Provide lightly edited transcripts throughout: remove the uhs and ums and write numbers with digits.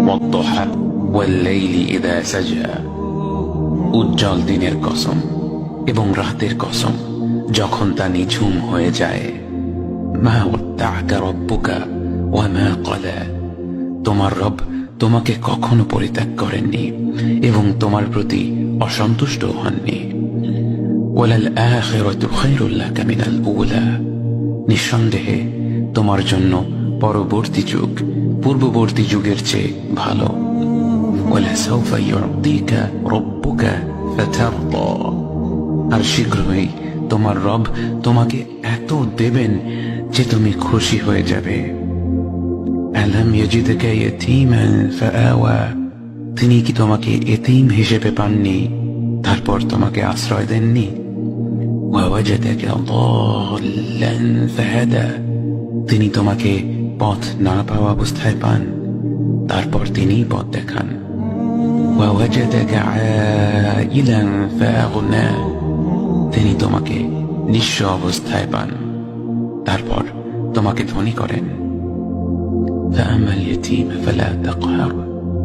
والضحى والليل إذا سجى উজ্জ্বল দিনের কসম এবং রাতের কসম যখন তা নিঝুম হয়ে যায়। মা ওয়াদ্দাআকা রাব্বুকা ওয়া মা ক্বালা, তোমার রব তোমাকে কখনো পরিত্যাগ করেননি এবং তোমার প্রতি অসন্তুষ্ট হননি। ওয়ালাল আখিরাতু খায়রুল লাকা মিনাল উলা, নিঃসন্দেহে তোমার জন্য পরবর্তী যুগ পূর্ববর্তী যুগের চেয়ে ভালো। ওয়ালাসাউফা ইউ'তিকা রাব্বুকা ফাতারদা, আর শীঘ্রই তোমার রব তোমাকে এত দেবেন যে তুমি খুশি হয়ে যাবে। আলাম ইয়াজিদকা ইয়াতীমান ফাআওয়া, তিনি কি তোমাকে এতিম হিসেবে পাননি তারপর তোমাকে আশ্রয় দেননি? ওয়াওয়াজাদাকা দাল্লান ফাহাদা, তিনি তোমাকে পথ না পাওয়া অবস্থায় পান তারপর তিনিই পথ দেখান। ওয়াওয়াজাদাকা আইলান ফাআগনা, তিনি তোমাকে নিঃস্ব অবস্থায় পান তারপর তোমাকে ধনী করেন। فأما اليتيم فلا تقهر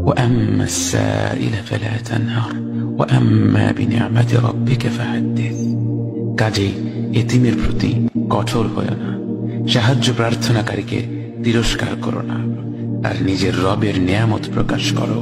وأما السائل فلا تنهر وأما بنعمة ربك فحدث, কাজেই এতিমের প্রতি কঠোর হয়ো না, সাহায্য প্রার্থনাকারীকে তিরস্কার করো না, আর নিজের রবের নিয়ামত প্রকাশ করো।